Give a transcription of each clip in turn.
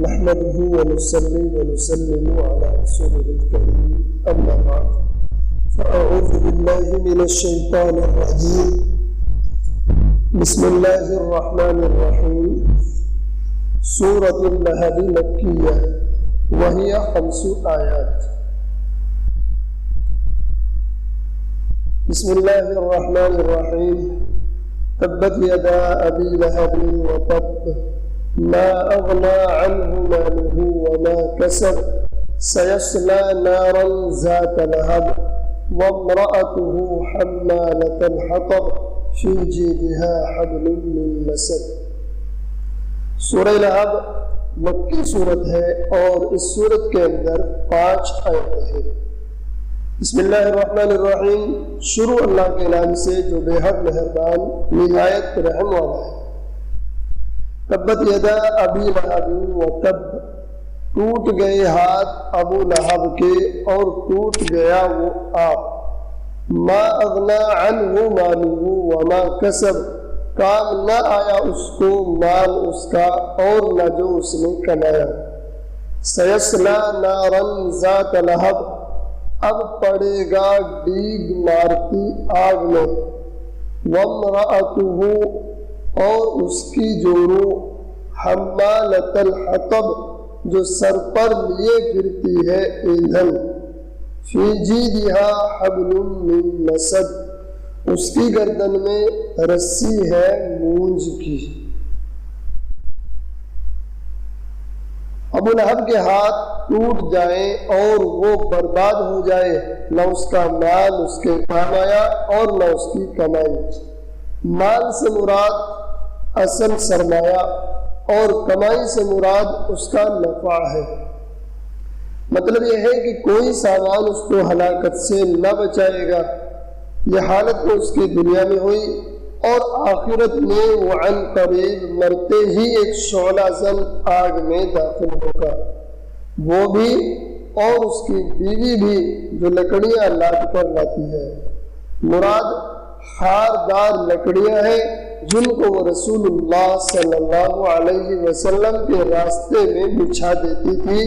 نحمده ونصلي ونسلم على رسوله الكريم أما بعد فأعوذ بالله من الشيطان الرجيم بسم الله الرحمن الرحيم سورة اللهب مكية وهي 5 آيات. بسم الله الرحمن الرحيم تبت يدا أبي لهب وطب ما أغنى عنه ماله وما كسب سيصلى نارا ذات لهب وامرأته حمالة الحطب في جيدها حبل من مسد. سورہ لہب مکی سورت ہے اور اس سورت کے اندر 5 آیتیں ہیں. بسم اللہ الرحمن الرحیم. شروع اللہ کے نام سے جو بے حد مہربان نہایت رحم والا ہے. تبت یدا ابی لہب وتب، ٹوٹ گئے ہاتھ ابو لہب کے اور ٹوٹ گیا وہ آپ. ما اغنا عنہ مالہ وما کسب، کام نہ آیا اس کو مال اس کا اور نہ جو اس نے کمایا. سیصلی نارا ذات لہب، اب پڑے گا ڈیگ مارتی آگ میں. وامرأتہ، اور اس کی جو روح حمالۃ الحطب، جو سر پر لیے پھرتی ہے ایندھن. فی جیدہا حبل من مسد، اس کی گردن میں رسی ہے مونج کی. ابو لہب کے ہاتھ ٹوٹ جائیں اور وہ برباد ہو جائے، نہ اس کا مال اس کے کام آیا اور نہ اس کی کمائی. مال سے مراد اصل سرمایہ اور کمائی سے مراد اس کا نفع ہے. مطلب یہ ہے کہ کوئی سامان اس کو ہلاکت سے نہ بچائے گا. یہ حالت تو اس کی دنیا میں ہوئی اور آخرت میں وہ عن قریب مرتے ہی ایک شعلہ زن آگ میں داخل ہوگا، وہ بھی اور اس کی بیوی بھی جو لکڑیاں لاد کر لاتی ہے. مراد خاردار لکڑیاں ہیں جن کو وہ رسول اللہ صلی اللہ علیہ وسلم کے راستے میں بچھا دیتی تھی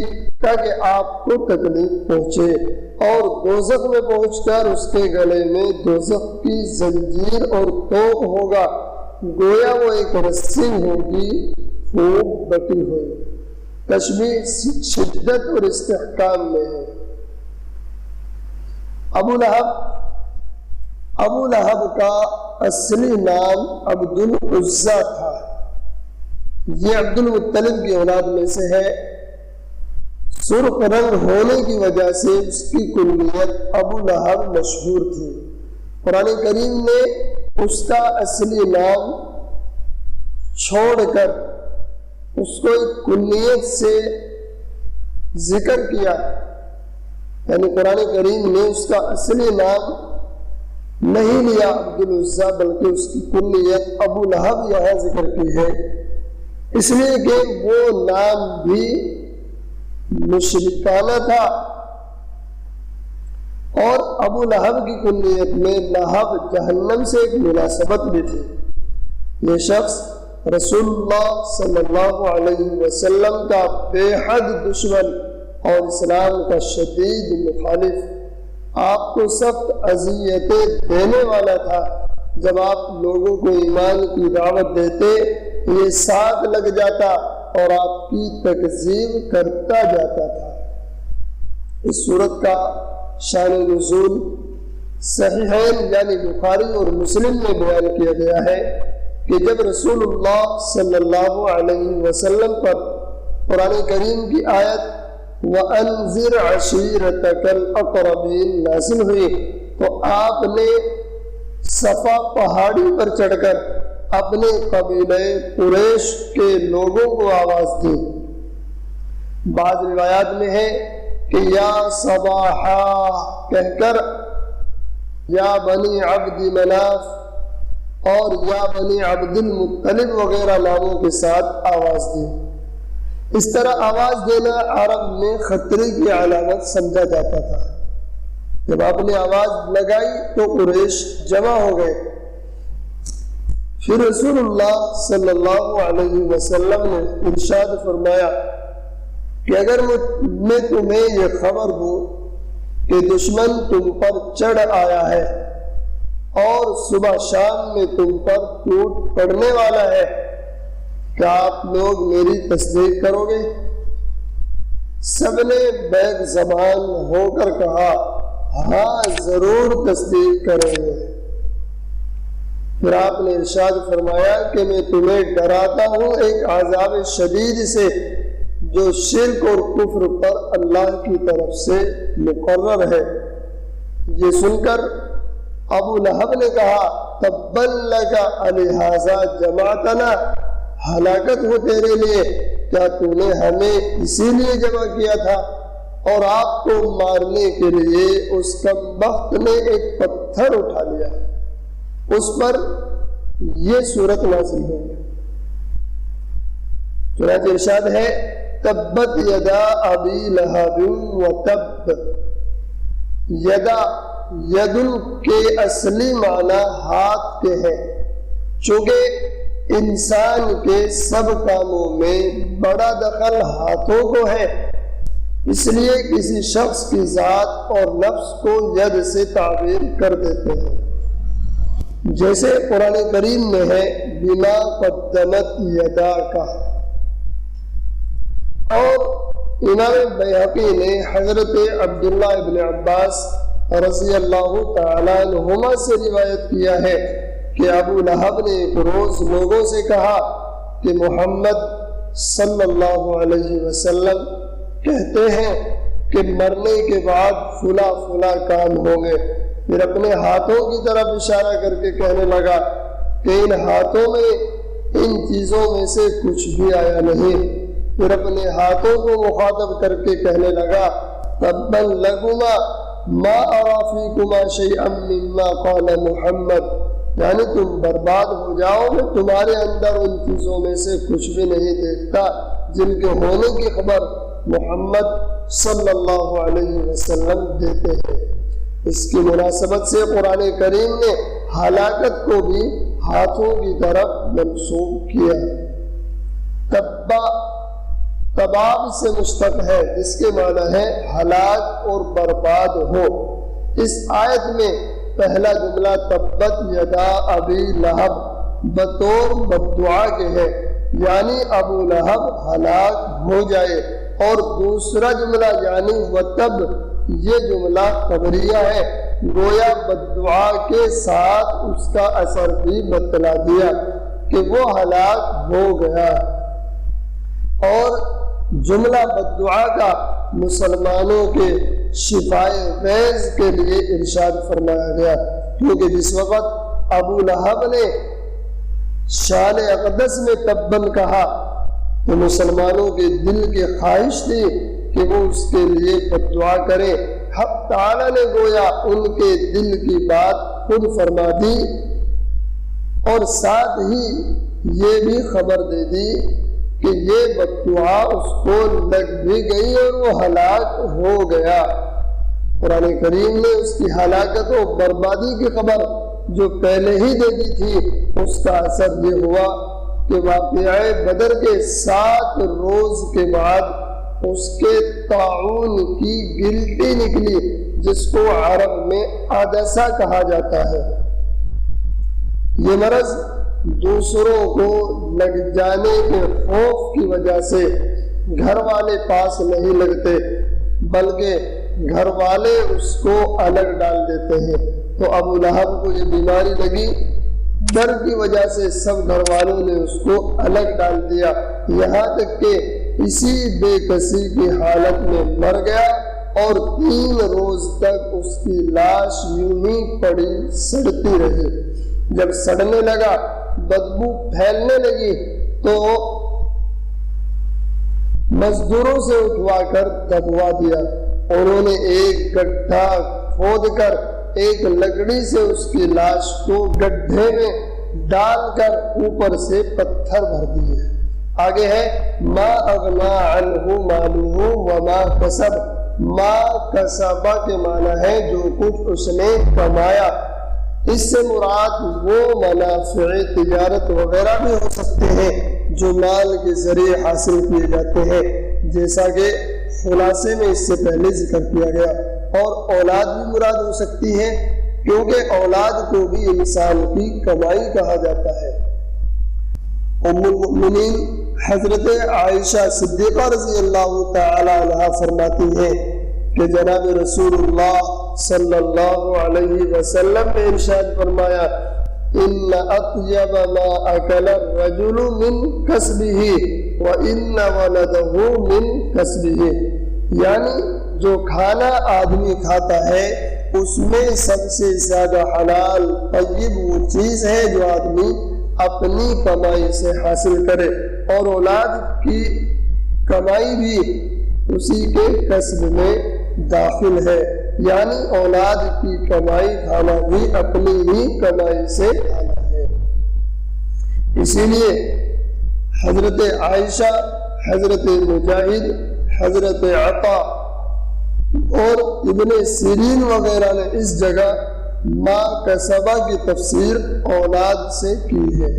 تاکہ آپ کو تکلیف پہنچے، اور دوزخ میں پہنچ کر اس کے گلے میں دوزخ کی زنجیر اور توق ہوگا، گویا وہ ایک رسی ہوگی خوب بٹی ہوئی. تشبیہ شدت اور استحکام میں ہے. ابو لہب کا اصلی نام عبد العزیٰ تھا. یہ عبد المطلب کی اولاد میں سے ہے. سرخ رنگ ہونے کی وجہ سے اس کی کنیت ابو لہب مشہور تھی. قرآن کریم نے اس کا اصلی نام چھوڑ کر اس کو ایک کنیت سے ذکر کیا، یعنی قرآن کریم نے اس کا اصلی نام نہیں لیا عبد العزیٰ، بلکہ اس کی کنیت ابو لہب یہاں ذکر کی ہے، اس لیے کہ وہ نام بھی مشرکانہ تھا. اور ابو لہب کی کنیت میں لہب جہنم سے ایک مناسبت بھی تھی. یہ شخص رسول اللہ صلی اللہ علیہ وسلم کا بے حد دشمن اور اسلام کا شدید مخالف، آپ کو سخت اذیتیں دینے والا تھا. جب آپ لوگوں کو ایمان کی دعوت دیتے یہ ساتھ لگ جاتا اور آپ کی تکذیب کرتا جاتا تھا. اس صورت کا شان نزول صحیحین یعنی بخاری اور مسلم میں بیان کیا گیا ہے کہ جب رسول اللہ صلی اللہ علیہ وسلم پر قرآن کریم کی آیت وَأَنذِرْ عَشِيرَتَكَ الْأَقْرَبِينَ نازل ہوئی تو آپ نے صفا پہاڑی پر چڑھ کر اپنے قبیلہ قریش کے لوگوں کو آواز دی. بعض روایات میں ہے کہ یا صباحا کہہ کر یا بنی عبد مناف اور یا بنی عبد المطلب وغیرہ ناموں کے ساتھ آواز دی. اس طرح آواز دینا عرب میں خطرے کی علامت سمجھا جاتا تھا. جب آپ نے آواز لگائی تو قریش جمع ہو گئے. پھر رسول اللہ صلی اللہ علیہ وسلم نے ارشاد فرمایا کہ اگر میں تمہیں یہ خبر دوں کہ دشمن تم پر چڑھ آیا ہے اور صبح شام میں تم پر ٹوٹ پڑنے والا ہے، کیا آپ لوگ میری تصدیق کرو گے؟ سب نے بیک زبان ہو کر کہا ہاں ضرور تصدیق کریں گے۔ پھر آپ نے ارشاد فرمایا کہ میں تمہیں ڈراتا ہوں ایک عذاب شدید سے جو شرک اور کفر پر اللہ کی طرف سے مقرر ہے۔ یہ سن کر ابو لہب نے کہا تبا لک الہذا جمعتنا، ہلاکت ہو تیرے لیے، کیا تو نے ہمیں اسی لیے جمع کیا تھا؟ اور آپ کو مارنے کے لیے اس کمبخت نے ایک پتھر اٹھا لیا، اس پر یہ صورت نازل ہے۔ چنانچہ ارشاد ہے تبت یدا ابی لہب وتب۔ یدا ید کے اصلی معنی ہاتھ کے ہیں، چونکہ انسان کے سب کاموں میں بڑا دخل ہاتھوں کو ہے، اس لیے کسی شخص کی ذات اور نفس کو ید سے تعبیر کر دیتے ہیں، جیسے قرآن کریم میں ہے بما قدمت یداک۔ اور امام بیہقی نے حضرت عبداللہ ابن عباس رضی اللہ تعالیٰ عنہما سے روایت کیا ہے کہ ابو لہب نے ایک روز لوگوں سے کہا کہ محمد صلی اللہ علیہ وسلم کہتے ہیں کہ مرنے کے بعد فلاں فلاں کام ہوں گے۔ پھر اپنے ہاتھوں کی طرف اشارہ کر کے کہنے لگا کہ ان ہاتھوں میں ان چیزوں میں سے کچھ بھی آیا نہیں۔ پھر اپنے ہاتھوں کو مخاطب کر کے کہنے لگا تبا لکما ما ارى فیکما شیئا مما قال محمد، یعنی تم برباد ہو جاؤ، میں تمہارے اندر ان چیزوں میں سے کچھ بھی نہیں دیکھتا جن کے ہونے کی خبر محمد صلی اللہ علیہ وسلم دیتے ہیں۔ اس کی مناسبت سے قرآن کریم نے ہلاکت کو بھی ہاتھوں کی طرف منسوب کیا۔ تباب سے مشتق ہے جس کے معنی ہے ہلاک اور برباد ہو۔ اس آیت میں پہلا جملہ تبت یدا ابی لہب بطور بددعا کے ہے، یعنی ابو لہب ہلاک ہو جائے، اور دوسرا جملہ یعنی وتب یہ جملہ خبریہ ہے، گویا بددعا کے ساتھ اس کا اثر بھی بتلا دیا کہ وہ ہلاک ہو گیا۔ اور جملہ بددعا کا مسلمانوں کے شفائے غیظ کے لیے ارشاد فرمایا گیا، کیونکہ جس وقت ابو لہب نے شان اقدس میں تبن کہا تو مسلمانوں کے دل کی خواہش تھی کہ وہ اس کے لیے بددعا کرے۔ حق تعالی نے گویا ان کے دل کی بات خود فرما دی، اور ساتھ ہی یہ بھی خبر دے دی کہ یہ بددعا اس کو لگ بھی گئی اور وہ ہلاک ہو گیا۔ قرآن کریم نے اس کی ہلاکت و بربادی کی خبر جو پہلے ہی دے دی تھی، اس کا اثر یہ ہوا کہ واقعہ بدر کے 7 روز کے بعد اس کے طاعون کی گلٹی نکلی، جس کو عرب میں عدسہ کہا جاتا ہے۔ یہ مرض دوسروں کو لگ جانے کے خوف کی وجہ سے گھر والے پاس نہیں لگتے، بلکہ گھر والے اس کو الگ ڈال دیتے ہیں۔ تو ابو لہب کو یہ بیماری لگی، ڈر کی وجہ سے سب گھر والوں نے اس کو الگ ڈال دیا، یہاں تک کہ اسی بے کسی کی حالت میں مر گیا، اور 3 روز تک اس کی لاش یوں ہی پڑی سڑتی رہی۔ جب سڑنے لگا، بدبو پھیلنے لگی، تو مزدوروں سے اٹھوا کر دبوا دیا۔ انہوں نے ایک گڈھا کھود کر ایک لکڑی سے اس کی لاش کو گڈھے میں ڈال کر اوپر سے پتھر بھر دیے۔ آگے ہے ما اغنا عنہ مالہ وما کسب۔ ما کسبہ کے معنی ہے جو کچھ اس نے کمایا، اس سے مراد وہ منافع تجارت وغیرہ بھی ہو سکتے ہیں جو مال کے ذریعے حاصل کیے جاتے ہیں، جیسا کہ خلاصے میں اس سے پہلے ذکر کیا گیا، اور اولاد بھی مراد ہو سکتی ہے کیونکہ اولاد کو بھی انسان کی کمائی کہا جاتا ہے۔ ام المؤمنین حضرت عائشہ صدیقہ رضی اللہ تعالی عنہا فرماتی ہیں کہ جناب رسول اللہ صلی اللہ علیہ وسلم نے ارشاد فرمایا، ان اطیب ما اکل الرجل من کسبہ وان ولدہ من کسبہ، یعنی جو کھانا آدمی کھاتا ہے اس میں سب سے زیادہ حلال طیب وہ چیز ہے جو آدمی اپنی کمائی سے حاصل کرے، اور اولاد کی کمائی بھی اسی کے کسب میں داخل ہے، یعنی اولاد کی کمائی کھانا بھی اپنی ہی کمائی سے کھانا ہے۔ اسی لیے حضرت عائشہ، حضرت مجاہد، حضرت عطا اور ابن سیرین وغیرہ نے اس جگہ ما کسبہ کی تفسیر اولاد سے کی ہے۔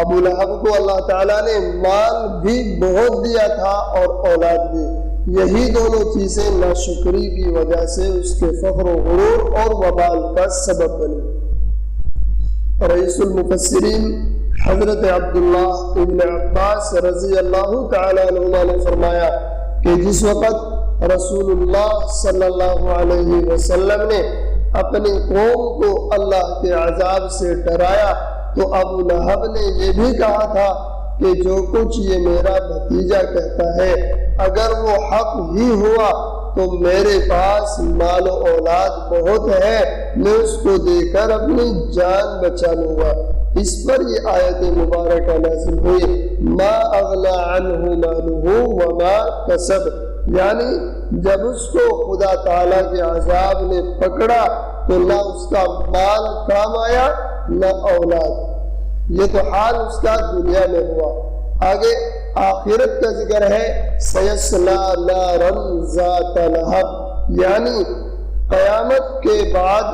ابو لہب کو اللہ تعالیٰ نے مال بھی بہت دیا تھا اور اولاد بھی، یہی دونوں چیزیں ناشکری کی وجہ سے اس کے فخر و غرور اور وبال کا سبب بنی۔ رئیس المفسرین حضرت عبداللہ ابن عباس رضی اللہ تعالیٰ عنہ نے فرمایا کہ جس وقت رسول اللہ صلی اللہ علیہ وسلم نے اپنی قوم کو اللہ کے عذاب سے ڈرایا تو ابو لہب نے یہ بھی کہا تھا کہ جو کچھ یہ میرا بھتیجا کہتا ہے اگر وہ حق ہی ہوا تو میرے پاس مال و اولاد بہت ہے، میں اس کو دے کر اپنی جان بچا لوں گا۔ اس پر یہ آیت مبارکہ نازل ہوئی، ما اغنا عنہ مالہ وما کسب، یعنی جب اس کو خدا تعالیٰ کے عذاب نے پکڑا تو نہ اس کا مال کام آیا نہ اولاد، یہ تو حال اس کا دنیا میں ہوا۔ آگے آخرت کا ذکر ہے، سیصلی نارا ذات لہب، یعنی قیامت کے بعد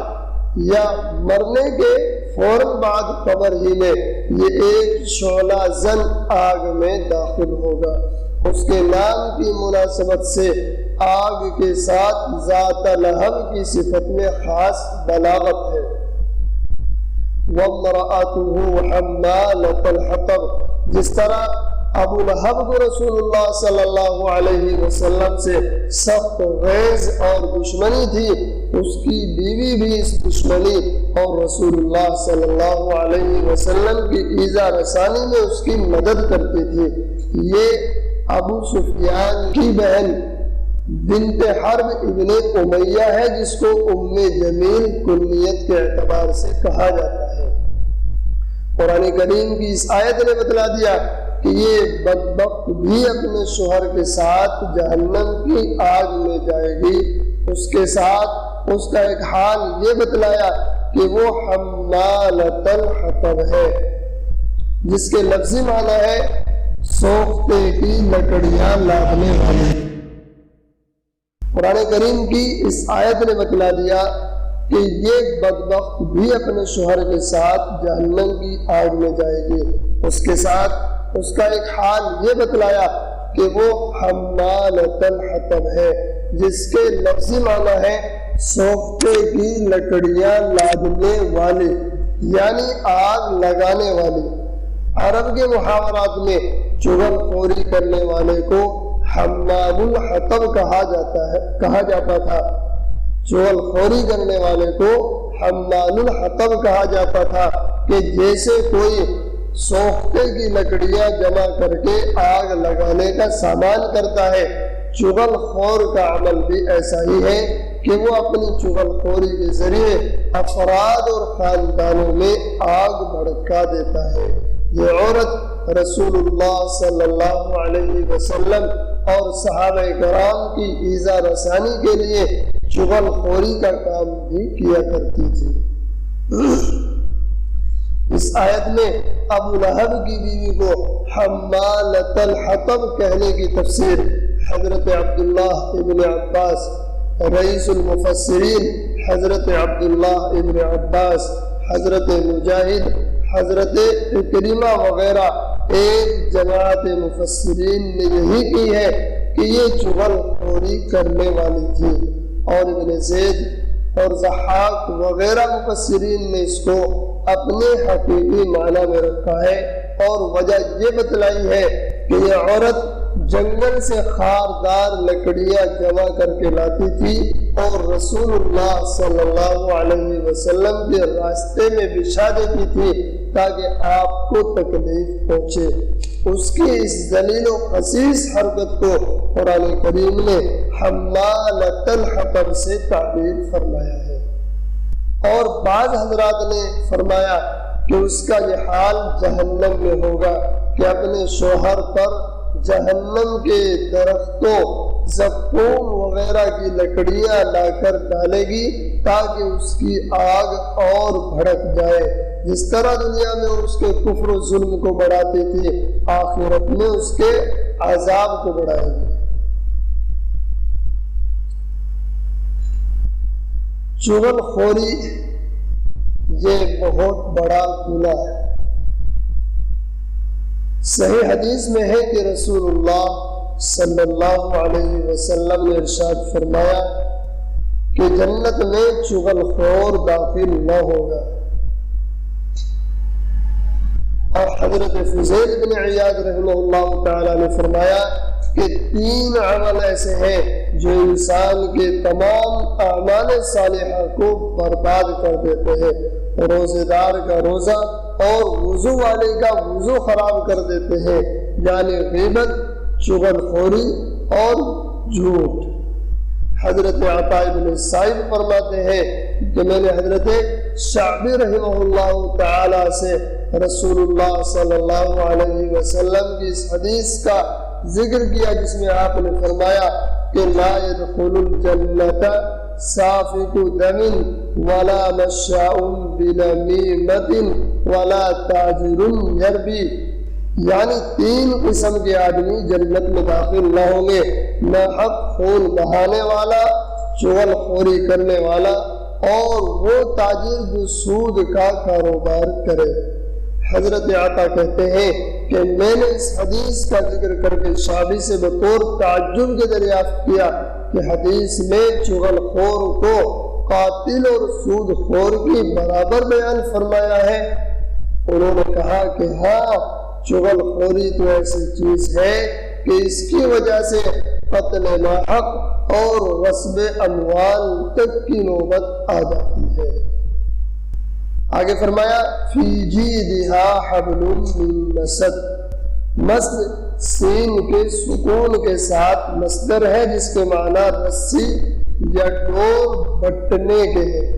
یا مرنے کے فوراً بعد قبر ہی میں یہ ایک شعلہ زن آگ میں داخل ہوگا۔ اس کے نام کی مناسبت سے آگ کے ساتھ ذات لہب کی صفت میں خاص بلاغت ہے۔ وَامْرَأَتُهُ حَمَّالَةَ الْحَطَبِ، جس طرح ابو لہب کو رسول اللہ صلی اللہ علیہ وسلم سے سخت غیظ اور دشمنی تھی، اس کی بیوی بھی اس دشمنی اور رسول اللہ صلی اللہ علیہ وسلم کی ایذا رسانی میں اس کی مدد کرتی تھی۔ یہ ابو سفیان کی بہن بنت حرب ابن امیہ ہے، جس کو ام جمیل کنیت کے اعتبار سے کہا جاتا ہے۔ قرآن کریم کی اس آیت نے بتلا دیا کہ یہ بدبخت بھی اپنے شوہر کے ساتھ جہنم کی آگ میں جائے گی۔ اس کے ساتھ اس کا ایک حال یہ بتلایا کہ وہ حمالۃ الحطب ہے، جس کے لفظی معنی ہے سوختے کی لکڑیاں لادنے والی۔ قرآن کریم کی اس آیت نے بتلا دیا کہ یہ بدبخت بھی اپنے شوہر کے ساتھ جہنم کی آگ میں جائے گی۔ اس کے ساتھ اس کا ایک حال یہ بتلایا کہ وہ حمالۃ الحطب ہے، جس کے لفظی معنی ہے سوختے کی لکڑیاں لادنے والی، یعنی آگ لگانے والی۔ عرب کے محاورات میں چغل خوری کرنے والے کو حمال الحطب کہا جاتا تھا۔ چغل خوری کرنے والے کو حمال الحطب کہا جاتا تھا کہ جیسے کوئی سوختے کی لکڑیاں جمع کر کے آگ لگانے کا سامان کرتا ہے، چغل خور کا عمل بھی ایسا ہی ہے کہ وہ اپنی چغل خوری کے ذریعے افراد اور خاندانوں میں آگ بھڑکا دیتا ہے۔ یہ عورت رسول اللہ صلی اللہ علیہ وسلم اور صحابہ کرام کی ایذا رسانی کے لیے چغل خوری کا کام بھی کیا کرتی تھی۔ اس آیت میں ابو لہب کی بیوی کو حمالۃ الحطب کہنے کی تفسیر حضرت عبداللہ ابن عباس، رئیس المفسرین حضرت عبداللہ ابن عباس، حضرت مجاہد، حضرت اکرمہ وغیرہ ایک جماعت مفسرین نے یہی کی ہے کہ یہ چغل خوری کرنے والی تھی، اور ابن زید اور ضحاک وغیرہ مفسرین نے اس کو اپنے حقیقی معنی میں رکھا ہے، اور وجہ یہ بتلائی ہے کہ یہ عورت جنگل سے خاردار لکڑیاں جمع کر کے لاتی تھی اور رسول اللہ صلی اللہ علیہ وسلم کے راستے میں بچھا دیتی تھی تاکہ آپ کو تکلیف پہنچے۔ اس کی اس ذلیل و خسیس حرکت کو قرآن کریم نے حمالۃ الحطب سے تعبیر فرمایا ہے، اور بعض حضرات نے فرمایا کہ اس کا یہ حال جہنم میں ہوگا کہ اپنے شوہر پر جہنم کے درختوں، زقوم وغیرہ کی لکڑیاں لا کر ڈالے گی تاکہ اس کی آگ اور بھڑک جائے۔ جس طرح دنیا میں اس کے کفر و ظلم کو بڑھاتی تھی، آخرت میں اس کے عذاب کو بڑھائے گی۔ چغل خوری یہ بہت بڑا گناہ ہے۔ صحیح حدیث میں ہے کہ رسول اللہ صلی اللہ علیہ وسلم نے ارشاد فرمایا کہ جنت میں چغل خور داخل نہ ہوگا، اور حضرت فضیل بن عیاض رحمہ اللہ تعالی نے فرمایا کہ 3 عمل ایسے ہیں جو انسان کے تمام اعمال صالحہ کو برباد کر دیتے ہیں۔ روزے دار کا روزہ اور وضو والے کا وضو خراب کر دیتے ہیں، یعنی غیبت، چغل خوری اور جھوٹ۔ حضرت عطا بن سائب فرماتے ہیں کہ میں نے حضرت شعبی رحمہ اللہ تعالی سے رسول اللہ صلی اللہ علیہ وسلم کی اس حدیث کا ذکر کیا جس میں آپ نے فرمایا کہ لا يدخل الجنت سافک دم ولا مشاء بنمیمۃ ولا تاجر یربی، یعنی 3 قسم کے آدمی جنت میں داخل نہ ہوں گے، نہ حق خون بہانے والا، چغل خوری کرنے والا، اور وہ تاجر جو سود کا کاروبار کرے۔ حضرت عطا کہتے ہیں کہ میں نے اس حدیث کا ذکر کر کے شابی سے بطور تعجب کے دریافت کیا کہ حدیث میں چغل خور کو قاتل اور سود خور کی برابر بیان فرمایا ہے۔ انہوں نے کہا کہ ہاں، چغل خوری تو ایسی چیز ہے کہ اس کی وجہ سے قتل ناحق اور غصب اموال تک کی نوبت آ جاتی ہے۔ آگے فرمایا فی جیدہا حبل من مسد، مسد سین کے سکون کے ساتھ مصدر ہے جس کے معنی رسی یا ڈور بٹنے کے ہیں،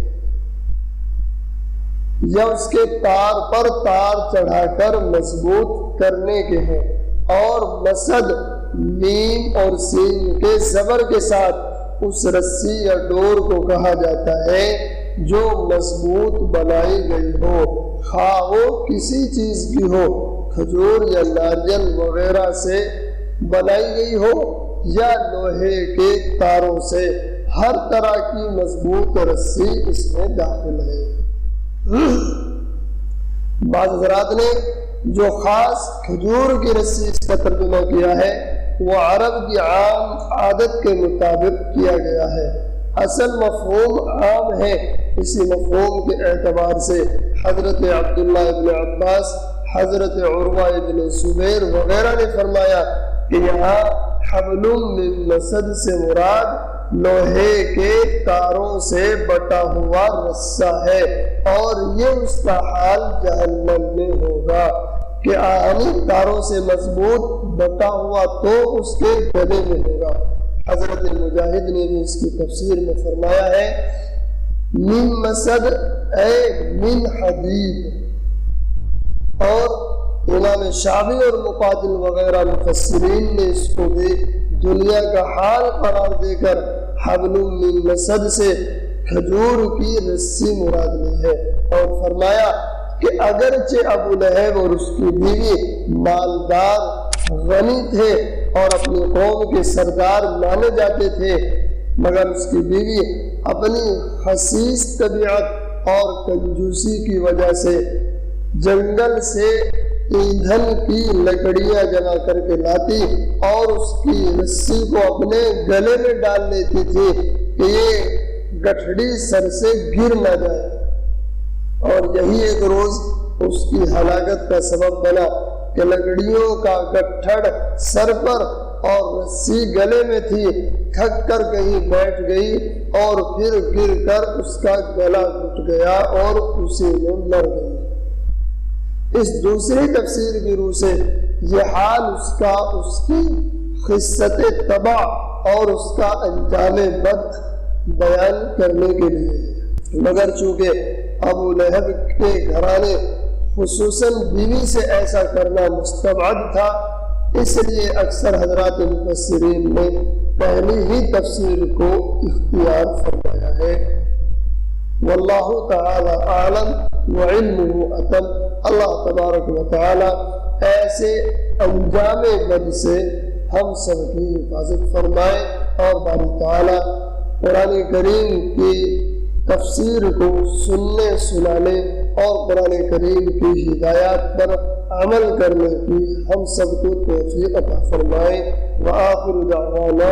یا اس کے تار پر تار چڑھا کر مضبوط کرنے کے ہیں، اور مسد میم اور سین کے زبر کے ساتھ اس رسی یا ڈور کو کہا جاتا ہے جو مضبوط بنائی گئی ہو، خواہ وہ کسی چیز کی ہو، کھجور یا ناریل وغیرہ سے بنائی گئی ہو یا لوہے کے تاروں سے، ہر طرح کی مضبوط رسی اس میں داخل ہے۔ بعض حضرات نے جو خاص کھجور کی رسی اس کا ترجمہ کیا ہے وہ عرب کی عام عادت کے مطابق کیا گیا ہے، اصل مفہوم عام ہے۔ اسی مفہوم کے اعتبار سے حضرت عبداللہ ابن عباس، حضرت عروہ ابن زبیر وغیرہ نے فرمایا کہ یہاں حبل من مسد سے مراد لوہے کے تاروں سے بٹا ہوا رسہ ہے، اور یہ اس کا حال جہنم میں ہوگا کہ آہنی تاروں سے مضبوط بٹا ہوا تو اس کے گلے میں ہوگا۔ حضرت مجاہد نے بھی اس کی تفسیر میں فرمایا ہے من مسد اے من حدید، اور امام شعبی اور مقاتل وغیرہ مفسرین نے اس کو بھی دنیا کا حال قرار دے کر حبل من مسد سے کھجور کی رسی مراد لی ہے، اور فرمایا کہ اگرچہ ابو لہب اور اس کی بیوی مالدار غنی تھے اور اپنی قوم کے سردار مانے جاتے تھے، مگر اس کی بیوی اپنی خسیس طبیعت اور کنجوسی کی وجہ سے جنگل سے ایندھن کی لکڑیاں جمع کر کے لاتی اور اس کی رسی کو اپنے گلے میں ڈال لیتی تھی کہ یہ گٹھڑی سر سے گر نہ جائے، اور یہی ایک روز اس کی ہلاکت کا سبب بنا کہ لکڑیوں کا گٹھڑ سر پر اور رسی گلے میں تھی، تھک کر کہیں بیٹھ گئی اور پھر گر کر اس کا گلا گھٹ گیا اور اسی میں مر گئی۔ اس دوسری تفسیر کی روح سے یہ حال اس کی خصت تباہ اور اس کا انجام بد بیان کرنے کے لیے ہے، مگر چونکہ ابو لہب کے گھرانے خصوصاً بیوی سے ایسا کرنا مستبعد تھا، اس لیے اکثر حضرات مفسرین نے پہلی ہی تفسیر کو اختیار فرمایا ہے۔ واللہ تعالی اعلم وعلمہ اتم۔ اللہ تبارک و تعالی ایسے انجام بد سے ہم سب کی حفاظت فرمائے، اور باری تعالی قرآن کریم کی تفسیر کو سننے سنانے اور قرآن کریم کی ہدایات پر عمل کرنے کی ہم سب کو توفیق عطا فرمائے۔ وآخر دعوانا